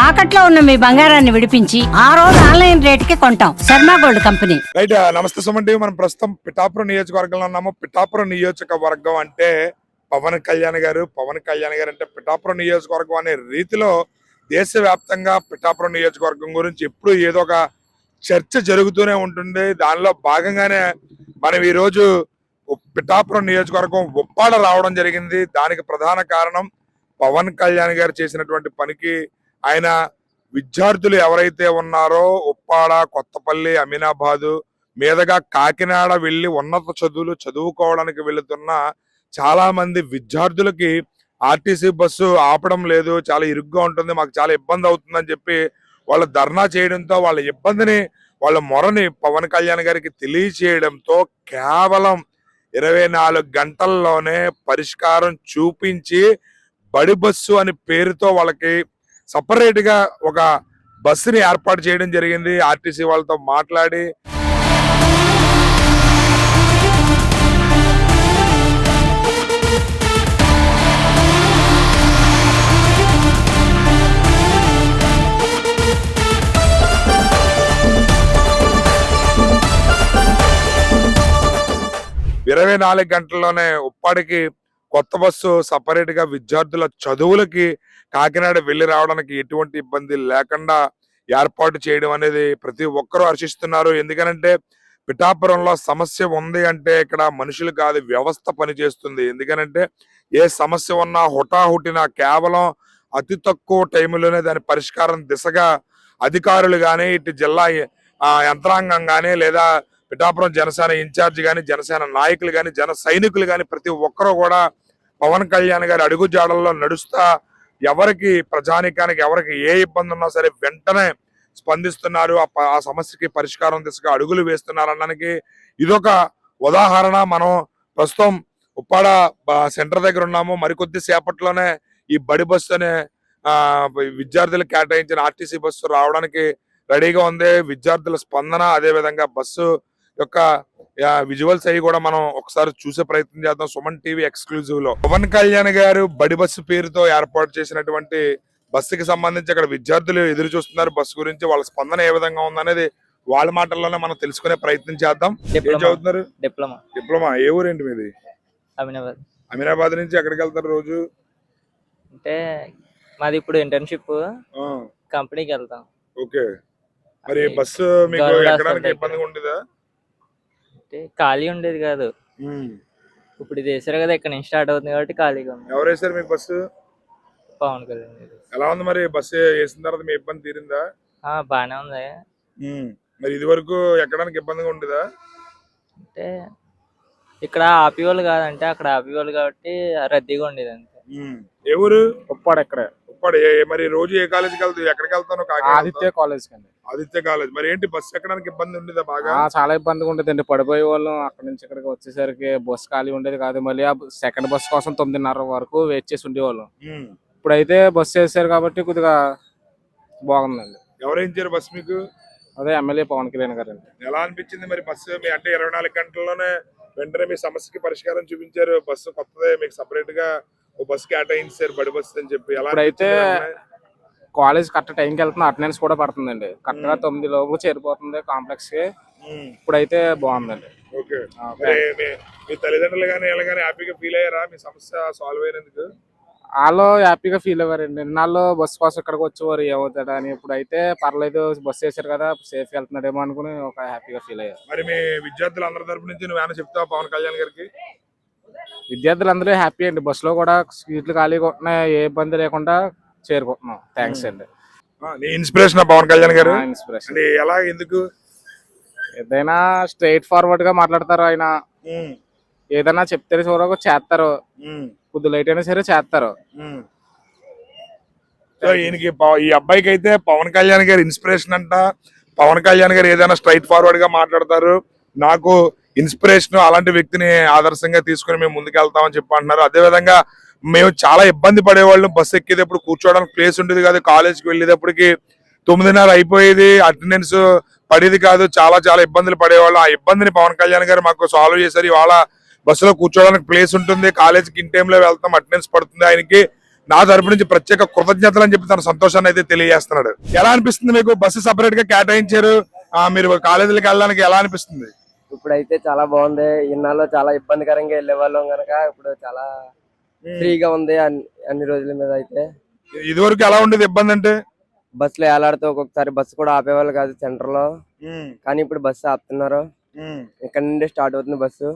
తాకట్లో ఉన్న మీ బంగారాన్ని విడిపించి ఆ రోజు ఆన్లైన్ రేటుకి కొంటాం. Sharma gold company. రైట్. నమస్తే సుమంటి. మనం ప్రస్తుతం పిఠాపురం నియోజకవర్గంలో ఉన్నాము. పిఠాపురం నియోజకవర్గం అంటే పవన్ కళ్యాణ్ గారు అంటే పిఠాపురం నియోజకవర్గం అనే రీతిలో దేశవ్యాప్తంగా పిఠాపురం నియోజకవర్గం గురించి ఎప్పుడు ఏదో ఒక చర్చ జరుగుతూనే ఉంటుంది. దానిలో భాగంగానే మనం ఈ రోజు పిఠాపురం నియోజకవర్గం ఉప్పాడ రావడం జరిగింది. దానికి ప్రధాన కారణం పవన్ కళ్యాణ్ గారు చేసినటువంటి పనికి ఆయన విద్యార్థులు ఎవరైతే ఉన్నారో ఉప్పాడ, కొత్తపల్లి, అమీనాబాదు మీదుగా కాకినాడ వెళ్లి ఉన్నత చదువులు చదువుకోవడానికి వెళుతున్న చాలా మంది విద్యార్థులకి ఆర్టీసీ బస్సు ఆపడం లేదు, చాలా ఇరుగ్గా ఉంటుంది, మాకు చాలా ఇబ్బంది అవుతుందని చెప్పి వాళ్ళు ధర్నా చేయడంతో వాళ్ళ ఇబ్బందిని వాళ్ళ మొరని పవన్ కళ్యాణ్ గారికి తెలియచేయడంతో కేవలం 24 గంటల్లోనే పరిష్కారం చూపించి బడి బస్సు అని పేరుతో వాళ్ళకి సపరేట్ గా ఒక బస్సుని ఏర్పాటు చేయడం జరిగింది. ఆర్టీసీ వాళ్ళతో మాట్లాడి ఇరవై 24 గంటల్లోనే ఉప్పాడికి కొత్త బస్సు సపరేట్ గా విద్యార్థుల చదువులకి కాకినాడ వెళ్లి రావడానికి ఎటువంటి ఇబ్బంది లేకుండా ఏర్పాటు చేయడం అనేది ప్రతి ఒక్కరూ హర్షిస్తున్నారు. ఎందుకంటే పిఠాపురంలో సమస్య ఉంది అంటే ఇక్కడ మనుషులు కాదు, వ్యవస్థ పనిచేస్తుంది. ఎందుకంటే ఏ సమస్య ఉన్నా హుటాహుటిన కేవలం అతి తక్కువ టైంలోనే దాని పరిష్కారం దిశగా అధికారులు గాని, ఇటు జిల్లా యంత్రాంగం గాని, లేదా పిఠాపురం జనసేన ఇన్ఛార్జ్ గాని, జనసేన నాయకులు గాని, జన సైనికులు గాని ప్రతి ఒక్కరూ కూడా పవన్ కళ్యాణ్ గారి అడుగు జాడల్లో నడుస్తా ఎవరికి ప్రజానికానికి ఎవరికి ఏ ఇబ్బంది ఉన్నా సరే వెంటనే స్పందిస్తున్నారు. ఆ సమస్యకి పరిష్కారం దిశగా అడుగులు వేస్తున్నారు అనడానికి ఇదొక ఉదాహరణ. మనం ప్రస్తుతం ఉప్పాడ సెంటర్ దగ్గర ఉన్నాము. మరికొద్ది సేపట్లోనే ఈ బడి బస్సు అనే విద్యార్థులకు కేటాయించిన ఆర్టీసీ బస్సు రావడానికి రెడీగా ఉంది. విద్యార్థుల స్పందన, అదే విధంగా బస్సు యొక్క విజువల్స్ అవి కూడా మనం ఒకసారి చూసే ప్రయత్నం చేద్దాం. సుమన్ టీవీ ఎక్స్క్లూజివ్ లో పవన్ కళ్యాణ్ గారు బడి బస్సు పేరుతో ఏర్పాటు చేసినటువంటి బస్సుకి సంబంధించి అక్కడ విద్యార్థులు ఎదురు చూస్తున్నారు. బస్సు గురించి వాళ్ళ స్పందన ఏ విధంగా ఉందనేది వాళ్ళ మాటల్లోనే మనం తెలుసుకునే ప్రయత్నం చేద్దాం. ఏం చదువుతున్నారు? డిప్లొమా. ఏ ఊరేంటి మీది? అమీనాబాద్ నుంచి ఎక్కడికి వెళ్తారు రోజు? అంటే మాది ఇప్పుడు ఇంటర్న్షిప్, కంపెనీకి వెళ్తాం. ఓకే. మరి బస్సు మీకు ఎక్కడానికి ఇబ్బందిగా ఉండేదా? ఖాళీ ఉండేది కాదు, ఇప్పుడు ఇది వేసారు కదా, ఇక్కడ నుంచి స్టార్ట్ అవుతుంది కాబట్టి ఖాళీగా ఉంది. ఎవరు వేసారు మీకు బస్సు? పవన్ కళ్యాణ్. ఎలా ఉంది మరి బస్సు వేసిన తర్వాత మీ ఇబ్బంది తీరిందా? బానే ఉంది. మరి ఇది వరకు ఎక్కడానికి ఇబ్బందిగా ఉండేదా? అంటే ఇక్కడ ఆపేవాళ్ళు కాదంటే అక్కడ ఆపేవాళ్ళు కాబట్టి రద్దీగా ఉండేది అంతే. ఏ ఊరు? ఉప్పాడ. ఎక్కడ? ఉప్పాడ. మరి రోజు ఏ కాలేజీకి వెళ్తావు? ఎక్కడికి వెళ్తాను? ఆదిత్య కాలేజ్ కండి. ఆదిత్య కాలేజ్. మరి ఏంటి బస్సు ఎక్కడానికి ఇబ్బంది ఉండేదా? బాగా చాలా ఇబ్బందిగా ఉండేది అండి. పడిపోయే వాళ్ళం. అక్కడ నుంచి ఇక్కడికి వచ్చేసరికి బస్సు ఖాళీ ఉండేది కాదు. మళ్ళీ ఆ సెకండ్ బస్ కోసం 9:30 వరకు వెయిట్ చేసి ఉండేవాళ్ళం. ఇప్పుడైతే బస్సు వేసారు కాబట్టి కొద్దిగా బాగుందండి. ఎవరు వేయించారు బస్సు మీకు? అదే ఎమ్మెల్యే పవన్ కళ్యాణ్ గారు అండి. ఎలా అనిపించింది మరి బస్సు? అంటే 24 గంటల్లోనే వెంటనే మీ సమస్యకి పరిష్కారం చూపించారు. బస్సు కొత్తదే, మీకు సపరేట్ గా ఒక బస్సు కేటాయించారు బడి బస్సు అని చెప్పి. ఇప్పుడైతే కాలేజ్ కరెక్ట్ టైంకి వెళ్తున్నా, అటెండెన్స్ కూడా పడుతుందండి. కరెక్ట్ గా 9 లోపు చేరిపోతుంది కాంప్లెక్స్ కి. ఇప్పుడైతే బాగుందండి. ఓకే. మీ తల్లిదండ్రులు కానీ ఎలా కానీ హ్యాపీగా ఫీల్ అయ్యారా మీ సమస్య సాల్వ్ అయినందుకు? వాళ్ళు హ్యాపీగా ఫీల్ అవ్వారండి. నిన్నాళ్ళు బస్సు కోసం ఇక్కడికి వచ్చేవారు ఏమవుతాడా అని. ఇప్పుడైతే పర్లేదు, బస్సు వేసారు కదా, సేఫ్ వెళ్తున్నాడేమో అనుకుని ఒక హ్యాపీగా ఫీల్ అయ్యారు. మరి మీ విద్యార్థులు అందరి తరపు నుంచి నువ్వేమైనా చెప్తావా పవన్ కళ్యాణ్ గారికి? విద్యార్థులందరూ హ్యాపీ అండి. బస్సులో కూడా సీట్లు ఖాళీగా ఉంటున్నాయి, ఏ ఇబ్బంది లేకుండా చేరుకుంటున్నాం. థ్యాంక్స్ అండి. నీ ఇన్స్పిరేషన్ పవన్ కళ్యాణ్ గారు? ఇన్స్పిరేషన్. ఎలా, ఎందుకు? ఏదైనా స్ట్రైట్ ఫార్వర్డ్ గా మాట్లాడతారు ఆయన. ఏదైనా చెప్తే చూడక చేస్తారు, కొద్ది లైట్ అయినా సరే చేస్తారు. ఈయనకి ఈ అబ్బాయికి అయితే పవన్ కళ్యాణ్ గారు ఇన్స్పిరేషన్ అంట. పవన్ కళ్యాణ్ గారు ఏదైనా స్ట్రైట్ ఫార్వర్డ్ గా మాట్లాడతారు, నాకు ఇన్స్పిరేషన్, అలాంటి వ్యక్తిని ఆదర్శంగా తీసుకుని మేము ముందుకు వెళ్తామని చెప్పి అంటున్నారు. అదేవిధంగా మేము చాలా ఇబ్బంది పడేవాళ్ళం. బస్సు ఎక్కేటప్పుడు కూర్చోవడానికి ప్లేస్ ఉండేది కాదు. కాలేజ్కి వెళ్ళేటప్పటికి 9:30 అయిపోయేది, అటెండెన్స్ పడేది కాదు, చాలా చాలా ఇబ్బందులు పడేవాళ్ళం. ఆ ఇబ్బందిని పవన్ కళ్యాణ్ గారు మాకు సాల్వ్ చేశారు. ఇవాళ బస్సులో కూర్చోవడానికి ప్లేస్ ఉంటుంది, కాలేజ్కి ఇన్ టైంలో వెళ్తాం, అటెండెన్స్ పడుతుంది. ఆయనకి నా తరపు నుంచి ప్రత్యేక కృతజ్ఞతలు అని చెప్పి తన సంతోషాన్ని అయితే తెలియజేస్తున్నాడు. ఎలా అనిపిస్తుంది మీకు బస్సు సపరేట్ గా కేటాయించారు? మీరు కాలేజీలకు వెళ్ళడానికి ఎలా అనిపిస్తుంది? ఇప్పుడైతే చాలా బాగుంది. ఇన్నాళ్ళు చాలా ఇబ్బందికరంగా వెళ్ళే వాళ్ళం కనుక ఇప్పుడు చాలా ఫ్రీగా ఉంది అన్ని రోజుల మీద. అయితే ఇదివరకు ఎలా ఉండేది ఇబ్బంది అంటే? బస్సులో ఏలాడుతూ ఒక్కొక్కసారి బస్సు కూడా ఆపేవాళ్ళు కాదు సెంటర్ లో, కానీ ఇప్పుడు బస్సు ఆపుతున్నారు. ఇక్కడ నుండి స్టార్ట్ అవుతుంది బస్సు.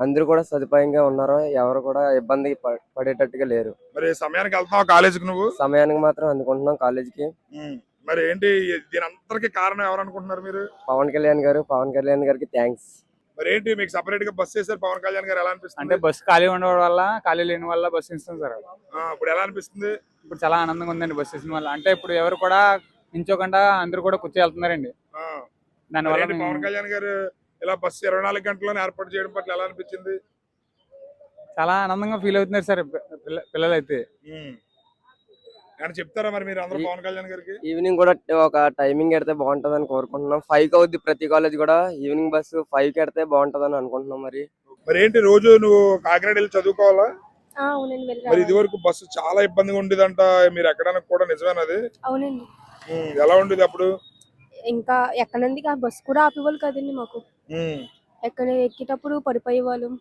అందరూ కూడా సదుపాయంగా ఉన్నారు, ఎవరు కూడా ఇబ్బంది పడేటట్టుగా లేరు. మరి సమయానికి వెళ్తావా కాలేజీకి? నువ్వు సమయానికి మాత్రం అందుకుంటున్నాం కాలేజీకి. మరి ఏంటి దీని అందరికి కారణం ఎవరు అనుకుంటున్నారు మీరు? పవన్ కళ్యాణ్ గారికి థ్యాంక్స్. మరి ఏంటి మీకు సపరేట్ గా బస్ చేశారు పవన్ కళ్యాణ్ గారు, ఎలా అనిపిస్తుంది? అంటే బస్సు ఖాళీ ఉండడం వల్ల, ఖాళీ లేని వల్ల బస్సు ఇస్తాం సార్. ఇప్పుడు ఎలా అనిపిస్తుంది? ఇప్పుడు చాలా ఆనందంగా ఉందండి బస్సు ఇస్తున్న వల్ల. అంటే ఇప్పుడు ఎవరు కూడా నించోకుండా అందరూ కూడా కూర్చో వెళ్తున్నారండి. దానివల్ల పవన్ కళ్యాణ్ గారు ఇలా బస్సు 24 గంటల్లోనే ఏర్పాటు చేయడం పట్ల ఎలా అనిపించింది? చాలా ఆనందంగా ఫీల్ అవుతున్నారు సార్ పిల్లలైతే. అని చెప్తారా మరి మీరు అందరూ పవన్ కళ్యాణ్ గారికి? ఈవినింగ్ కూడా ఒక టైమింగ్ ఎడితే బాగుంటది అని కోరుకుంటున్నాం. 5కి అవుద్ది ప్రతి కాలేజ్ కూడా. ఈవినింగ్ బస్సు 5కి ఎడితే బాగుంటది అని అనుకుంటున్నాం. మరి ఏంటి రోజు నువ్వు కాకినాడ వెళ్ళి చదువుకోవాలా? అవునండి. మరి ఇది వరకు బస్సు చాలా ఇబ్బందిగా ఉండేదంట, మీరు ఎక్కడానికి కూడా నిజమేనది? అవునండి. ఎలా ఉండేది అప్పుడు? ఇంకా ఎక్కడండి బస్సు కూడా ఆపేవాళ్ళు కదండి మాకు. ఎక్కడ ఎక్కేటప్పుడు పడిపోయే వాళ్ళం,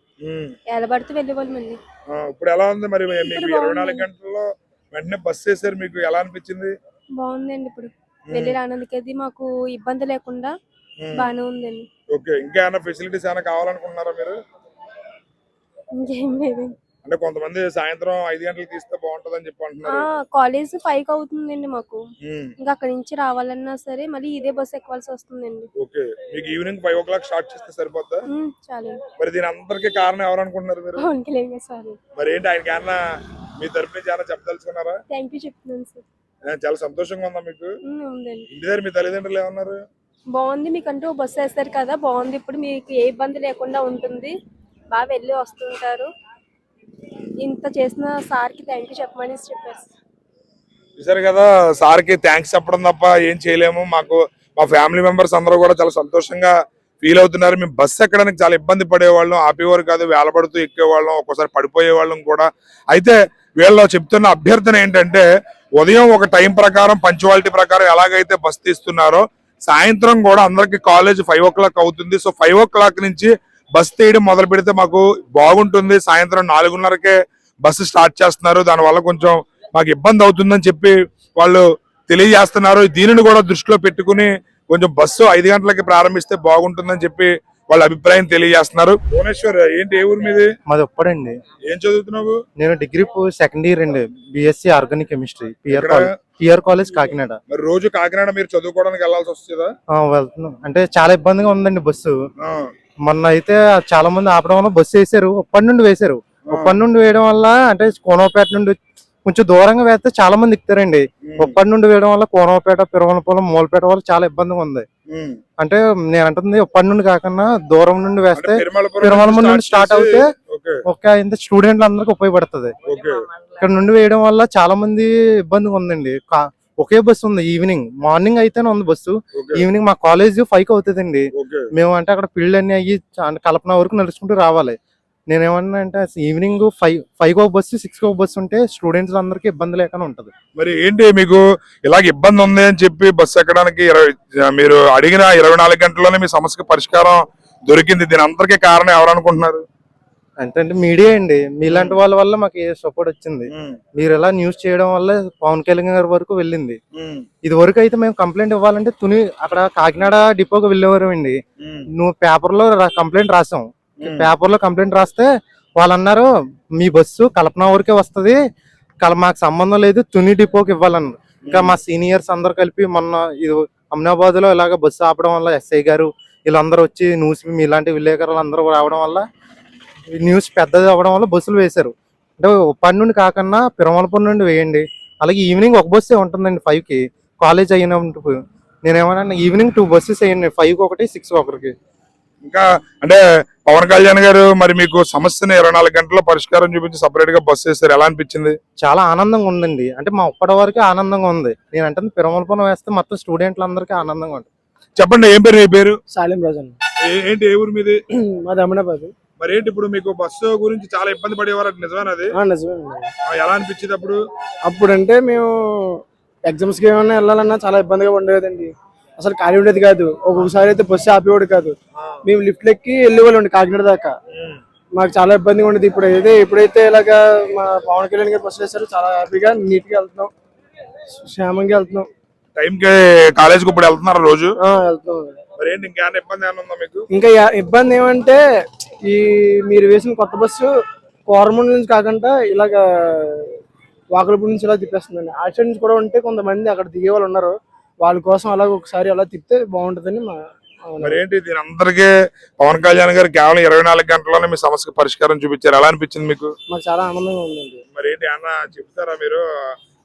ఎలబడితే వెళ్ళేవాళ్ళం అండి. ఇప్పుడు ఎలా ఉంది మరి? మీకు 24 గంటల్లో వెంటనే బస్సు చేశారు, మీకు ఎలా అనిపించింది? బాగుందండి. ఇప్పుడు వెళ్ళి రానందుకు అది మాకు ఇబ్బంది లేకుండా బాగానే ఉందండి. ఓకే, ఇంకా ఏమైనా ఫెసిలిటీస్ ఏమైనా కావాలనుకుంటున్నారా మీరు? ఇంకేం లేదండి. అంటే కొంతమంది సాయంత్రం 5 గంటలకు తీస్తే బాగుంటది అని చెప్పి అంటున్నారు. కాలేజ్ 5కి అవుతుందండి మాకు. ఇంకా అక్కడి నుంచి రావాలన్నా సరే మళ్ళీ ఇదే బస్సు ఎక్కవలసి వస్తుందండి. ఓకే, మీకు ఈవినింగ్ 5 o'clock స్టార్ట్ చేస్తే సరిపోద్దా? చాలు. మరి దీని అందరికి కారణం ఎవరు అనుకుంటున్నారు మీరు? సార్. మరి ఏంటి ఆయనకి ఏమన్నా మీ తరపు నుంచి ఏమైనా చెప్పదలుచుకున్నారా? థ్యాంక్ యూ చెప్తున్నాను సార్. చాలా సంతోషంగా ఉందా మీకు? ఉందండి. ఇంటి దగ్గర మీ తల్లిదండ్రులు ఏమన్నారు? బాగుంది, మీకంటూ బస్సు వేస్తారు కదా, బాగుంది. ఇప్పుడు మీకు ఏ ఇబ్బంది లేకుండా ఉంటుంది, బాగా వెళ్ళి వస్తుంటారు. ఇంత చేసిన సార్కి థ్యాంక్ యూ చెప్పమని చెప్పారు. చూసారు కదా, సార్కి థ్యాంక్స్ చెప్పడం తప్ప ఏం చేయలేము. మా ఫ్యామిలీ మెంబర్స్ అందరూ కూడా చాలా సంతోషంగా ఫీల్ అవుతున్నారు. మేము బస్సు ఎక్కడానికి చాలా ఇబ్బంది పడేవాళ్ళం, ఆపేవారు కాదు, వేలపడుతూ ఎక్కేవాళ్ళం, ఒక్కోసారి పడిపోయే వాళ్ళం కూడా. అయితే వీళ్ళు చెప్తున్న అభ్యర్థన ఏంటంటే, ఉదయం ఒక టైం ప్రకారం పంచువాలిటీ ప్రకారం ఎలాగైతే బస్సు తీస్తున్నారో సాయంత్రం కూడా అందరికి కాలేజ్ 5 o'clock అవుతుంది. సో 5 o'clock నుంచి బస్సు తీయడం మొదలు పెడితే మాకు బాగుంటుంది. సాయంత్రం 4:30కే బస్సు స్టార్ట్ చేస్తున్నారు, దానివల్ల కొంచెం మాకు ఇబ్బంది అవుతుందని చెప్పి వాళ్ళు తెలియజేస్తున్నారు. దీనిని కూడా దృష్టిలో పెట్టుకుని కొంచెం బస్సు 5 గంటలకి ప్రారంభిస్తే బాగుంటుందని చెప్పి వాళ్ళ అభిప్రాయం తెలియజేస్తున్నారు. భువనేశ్వర్, ఏంటి ఏ ఊరు మీది? మాది ఒక్కడండి. ఏం చదువుతున్నావు? నేను డిగ్రీ సెకండ్ ఇయర్ అండి, BSc organic chemistry, PR college Kakinada. మరి రోజు కాకినాడ మీరు చదువుకోవడానికి వెళ్ళాల్సి వస్తుందా? వెళ్తున్నాం. అంటే చాలా ఇబ్బందిగా ఉందండి బస్సు. మొన్న అయితే చాలా మంది ఆపడం వల్ల బస్సు వేసారు, ఉప్పటి నుండి వేసారు. ఉప్పటి నుండి వేయడం వల్ల అంటే కోనవపేట నుండి కొంచెం దూరంగా వేస్తే చాలా మంది ఎక్కుతారండి. ఉప్పటి నుండి వేయడం వల్ల కోనవపేట, పిరవలపాలెం, మూలపేట వల్ల చాలా ఇబ్బందిగా ఉంది. అంటే నేను అంటుంది ఉప్పటి నుండి కాకుండా దూరం నుండి వేస్తే పిరవలపాలెం నుండి స్టార్ట్ అవుతే ఒక ఇంత స్టూడెంట్లు అందరికి ఉపయోగపడుతుంది. ఇక్కడ నుండి వేయడం వల్ల చాలా మంది ఇబ్బందిగా ఉందండి. ఒకే బస్సు ఉంది, ఈవినింగ్ మార్నింగ్ అయితేనే ఉంది బస్సు. ఈవినింగ్ మా కాలేజ్ 5కి అవుతుందండి. మేము అంటే అక్కడ ఫీల్డ్ అన్ని అయ్యి కల్పన వరకు నడుచుకుంటూ రావాలి. నేనేమన్నా అంటే ఈవినింగ్ 5కి ఒక బస్సు, 6కి ఒక బస్సు ఉంటే స్టూడెంట్స్ అందరికి ఇబ్బంది లేకుండా ఉంటది. మరి ఏంటి మీకు ఇలాగ ఇబ్బంది ఉంది అని చెప్పి బస్సు ఎక్కడానికి మీరు అడిగిన 24 గంటల్లోనే మీ సమస్యకి పరిష్కారం దొరికింది. దీని అందరికీ కారణం ఎవరు అనుకుంటున్నారు? అంటే మీడియా అండి, మీలాంటి వాళ్ళ వల్ల మాకు సపోర్ట్ వచ్చింది. మీరు ఇలా న్యూస్ చేయడం వల్ల పవన్ కళ్యాణ్ గారి వరకు వెళ్ళింది. ఇది వరకు అయితే మేము కంప్లైంట్ ఇవ్వాలంటే అక్కడ కాకినాడ డిపోకి వెళ్ళేవారు అండి. నువ్వు పేపర్లో కంప్లైంట్ రాసాం, పేపర్లో కంప్లైంట్ రాస్తే వాళ్ళు అన్నారు మీ బస్సు కల్పన వరకే వస్తుంది, మాకు సంబంధం లేదు, తుని డిపోకి ఇవ్వాలన్నారు. ఇంకా మా సీనియర్స్ అందరు కలిపి మొన్న ఇది అమ్నాబాద్ లో ఇలాగ బస్సు ఆపడం వల్ల ఎస్ఐ గారు వీళ్ళందరూ వచ్చి న్యూస్ ఇలాంటి విలేకరులు అందరూ రావడం వల్ల న్యూస్ పెద్దది అవ్వడం వల్ల బస్సులు వేశారు. అంటే ఉప్పటి నుండి కాకుండా పిరమలపురం నుండి వేయండి. అలాగే ఈవినింగ్ ఒక బస్సే ఉంటుందండి 5కి కాలేజ్ అయినప్పుడు. నేనేమన్నా ఈవినింగ్ 2 బస్సెస్ వేయండి, 5కి ఒకటి, 6కి ఒకరికి. ఇంకా అంటే పవన్ కళ్యాణ్ గారు మరి మీకు సమస్యని 24 గంటల్లో పరిష్కారం చూపించి సపరేట్ గా బస్సు వేస్తారు, ఎలా అనిపించింది? చాలా ఆనందంగా ఉందండి. అంటే మా ఒక్కడి వరకు ఆనందంగా ఉంది. నేను అంటే పిరమలపురం వేస్తే మొత్తం స్టూడెంట్లు అందరికీ ఆనందంగా ఉంటుంది. చెప్పండి, ఏం పేరు? మీ పేరు? సాలిం రోజు. ఏంటి ఏ ఊరు మీది? మాది అమనాబాద్. మరి ఏంటి ఇప్పుడు మీకు బస్సు గురించి చాలా ఇబ్బంది పడేవారు, నిజమేనా అది? నిజమేనండి. ఎలా అనిపించింది అప్పుడు? అప్పుడంటే మేము ఎగ్జామ్స్కి ఏమైనా వెళ్ళాలన్నా చాలా ఇబ్బందిగా ఉండేదండి. అసలు ఖాళీ ఉండేది కాదు. ఒక్కొక్కసారి అయితే బస్సు ఆపేవాడు కాదు. మేము లిఫ్ట్ ఎక్కి వెళ్ళేవాళ్ళండి కాకినాడ దాకా. మాకు చాలా ఇబ్బందిగా ఉండేది. ఎప్పుడైతే ఇలాగా మా పవన్ కళ్యాణ్ గారు బస్సు వేశారు, చాలా హ్యాపీగా నీట్గా వెళ్తున్నాం, క్షేమంగా వెళ్తున్నాం. టైంకి కాలేజీకి ఇప్పుడు వెళ్తున్నారు రోజు? వెళ్తున్నాం. మరి ఏంటి ఇంకా ఇబ్బంది ఏమైనా ఉందా మీకు? ఇంకా ఇబ్బంది ఏమంటే మీరు వేసిన కొత్త బస్సు కోరమండల్ నుంచి కాకుండా ఇలాగా వాకలపూడి నుంచి ఇలా తిప్పేస్తుందండి. ఆ సైడ్ నుంచి కూడా ఉంటే కొంతమంది అక్కడ దిగే వాళ్ళు ఉన్నారు. వాళ్ళ కోసం అలాగ ఒకసారి అలా తిప్పితే బాగుంటుందని మరి ఏంటి దీని అందరికీ పవన్ కళ్యాణ్ గారు కేవలం 24 గంటల్లోనే మీ సమస్యకు పరిష్కారం చూపించారు, ఎలా అనిపించింది మీకు? మాకు చాలా ఆనందంగా ఉందండి. మరి ఏంటి అన్న చెప్తారా మీరు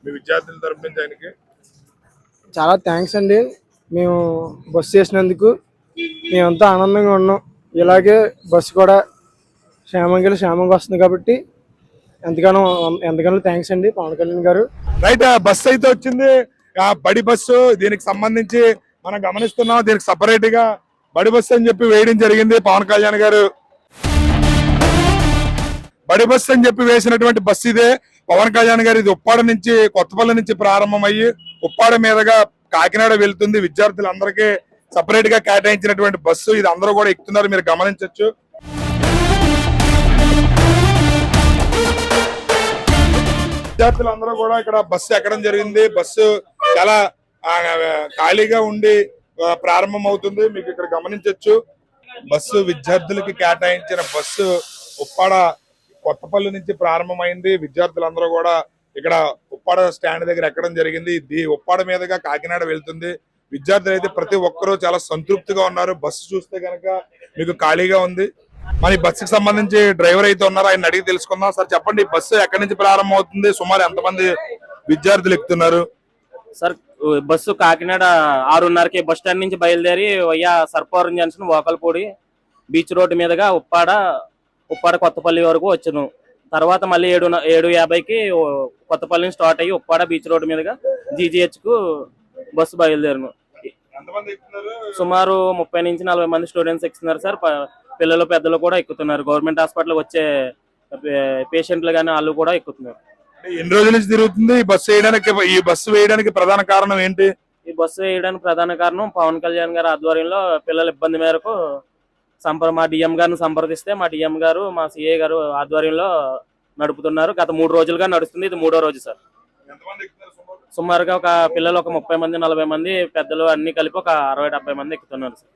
మీ విద్యార్థుల తరపు నుంచి ఆయనకి? చాలా థ్యాంక్స్ అండి. మేము బస్సు చేసినందుకు మేమంతా ఆనందంగా ఉన్నాం. ఇలాగే బస్సు కూడా క్షేమంగా వస్తుంది కాబట్టి ఎంతగానో థ్యాంక్స్ అండి పవన్ కళ్యాణ్ గారు. రైట్, బస్సు అయితే వచ్చింది. ఆ బడి బస్సు దీనికి సంబంధించి మనం గమనిస్తున్నాం. దీనికి సపరేట్ గా బడి బస్సు అని చెప్పి వేయడం జరిగింది పవన్ కళ్యాణ్ గారు. బడి బస్సు అని చెప్పి వేసినటువంటి బస్సు ఇదే పవన్ కళ్యాణ్ గారు. ఇది ఉప్పాడ నుంచి కొత్తపల్లి నుంచి ప్రారంభమయ్యి ఉప్పాడ మీదుగా కాకినాడ వెళ్తుంది. విద్యార్థులందరికీ సపరేట్ గా కేటాయించినటువంటి బస్సు ఇది. అందరూ కూడా ఎక్కుతున్నారు, మీరు గమనించవచ్చు. విద్యార్థులందరూ కూడా ఇక్కడ బస్సు ఎక్కడం జరిగింది. బస్సు చాలా ఖాళీగా ఉండి ప్రారంభం అవుతుంది, మీకు ఇక్కడ గమనించవచ్చు. బస్సు విద్యార్థులకి కేటాయించిన బస్సు ఉప్పాడ కొత్తపల్లి నుంచి ప్రారంభమైంది. విద్యార్థులందరూ కూడా ఇక్కడ ఉప్పాడ స్టాండ్ దగ్గర ఎక్కడం జరిగింది. ఉప్పాడ మీదుగా కాకినాడ వెళ్తుంది. విద్యార్థులు అయితే ప్రతి ఒక్కరూ చాలా సంతృప్తిగా ఉన్నారు. బస్సు చూస్తే కనుక మీకు ఖాళీగా ఉంది. మరి బస్సుకి సంబంధించి డ్రైవర్ అయితే ఉన్నారు, ఆయన అడిగి తెలుసుకుందాం. సార్ చెప్పండి, బస్సు ఎక్కడి నుంచి ప్రారంభం అవుతుంది, సుమారు ఎంతమంది విద్యార్థులు ఎక్కుతున్నారు? సార్ బస్సు కాకినాడ 6:30కి బస్ స్టాండ్ నుంచి బయలుదేరి via Sarpavaram junction Vakalapudi beach road మీదుగా ఉప్పాడ కొత్తపల్లి వరకు వచ్చాను. తర్వాత మళ్ళీ 7:50కి కొత్తపల్లి నుంచి స్టార్ట్ అయ్యి ఉప్పాడ బీచ్ రోడ్డు మీదుగా GGH కు బస్సు బయలుదేరాను. సుమారు 30 నుంచి 40 మంది స్టూడెంట్స్ ఎక్కుతున్నారు సార్. పిల్లలు పెద్దలు కూడా ఎక్కుతున్నారు. గవర్నమెంట్ హాస్పిటల్ వచ్చే పేషెంట్లు కానీ వాళ్ళు కూడా ఎక్కుతున్నారు. ఎన్ని రోజుల నుంచి తిరుగుతుంది ఈ బస్సు వేయడానికి? ఈ బస్సు వేయడానికి ప్రధాన కారణం ఏంటి? ఈ బస్సు వేయడానికి ప్రధాన కారణం పవన్ కళ్యాణ్ గారి ఆధ్వర్యంలో పిల్లల ఇబ్బంది మేరకు మా డిఎం గారిని సంప్రదిస్తే మా డిఎం గారు మా సిఏ గారు ఆధ్వర్యంలో నడుపుతున్నారు. గత 3 రోజులుగా నడుస్తుంది. ఇది 3వ రోజు సార్. సుమారుగా పిల్లలు 30 మంది 40 మంది, పెద్దలు అన్ని కలిపి 60-70 మంది ఎక్కుతున్నారు సార్.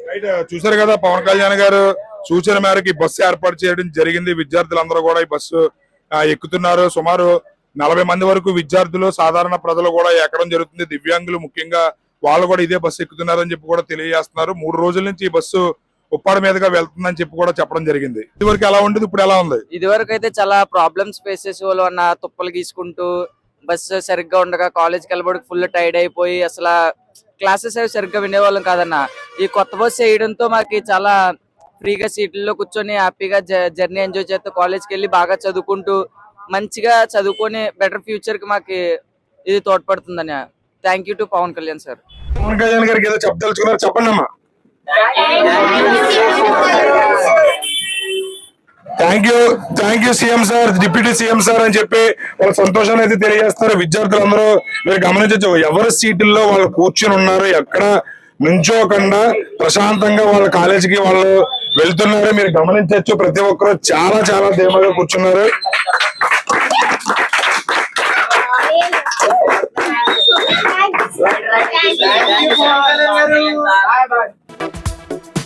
రైట్, చూసారు కదా పవన్ కళ్యాణ్ గారు సూచన మేరకు ఈ బస్సు ఏర్పాటు చేయడం జరిగింది. విద్యార్థులందరూ కూడా ఈ బస్సు ఎక్కుతున్నారు. సుమారు 40 మంది వరకు విద్యార్థులు, సాధారణ ప్రజలు కూడా ఎక్కడం జరుగుతుంది. దివ్యాంగులు ముఖ్యంగా వాళ్ళు కూడా ఇదే బస్సు ఎక్కుతున్నారని చెప్పి కూడా తెలియజేస్తున్నారు. 3 రోజుల నుంచి ఈ బస్సు ఉప్పాడ మీదుగా వెళ్తుందని చెప్పి కూడా చెప్పడం జరిగింది. ఇదివరకు ఎలా ఉండేది, ఇప్పుడు ఎలా ఉంది? ఇదివరకు అయితే చాలా ప్రాబ్లమ్స్ ఫేస్ చేసే వాళ్ళు అన్న. తుప్పలు గీసుకుంటూ బస్సు సరిగ్గా ఉండగా కాలేజ్కి వెళ్ళబడికి ఫుల్ టైర్డ్ అయిపోయి అసలు క్లాసెస్ అవి సరిగ్గా వినేవాళ్ళం కాదన్న. ఈ కొత్త బస్సు వేయడంతో మాకు చాలా ఫ్రీగా సీట్లలో కూర్చొని హ్యాపీగా జర్నీ ఎంజాయ్ చేస్తూ కాలేజ్కి వెళ్ళి బాగా చదువుకుంటూ మంచిగా చదువుకొని బెటర్ ఫ్యూచర్ కి మాకు ఇది తోడ్పడుతుందని. Thank you to Pawan Kalyan sir. Pawan Kalyan గారికి ఏదో చెప్పదలుచుకున్నారు, చెప్పండి అమ్మా. Thank you CM sir, deputy CM sir అని చెప్పి వాళ్ళ సంతోషాన్ని అయితే తెలియజేస్తారు. విద్యార్థులందరూ మీరు గమనించవచ్చు, ఎవరి సీటుల్లో వాళ్ళు కూర్చుని ఉన్నారు, ఎక్కడ నుంచోకుండా ప్రశాంతంగా వాళ్ళ కాలేజీకి వాళ్ళు వెళ్తున్నారు. మీరు గమనించవచ్చు, ప్రతి ఒక్కరు చాలా చాలా ధీమాగా కూర్చున్నారు. Thank you.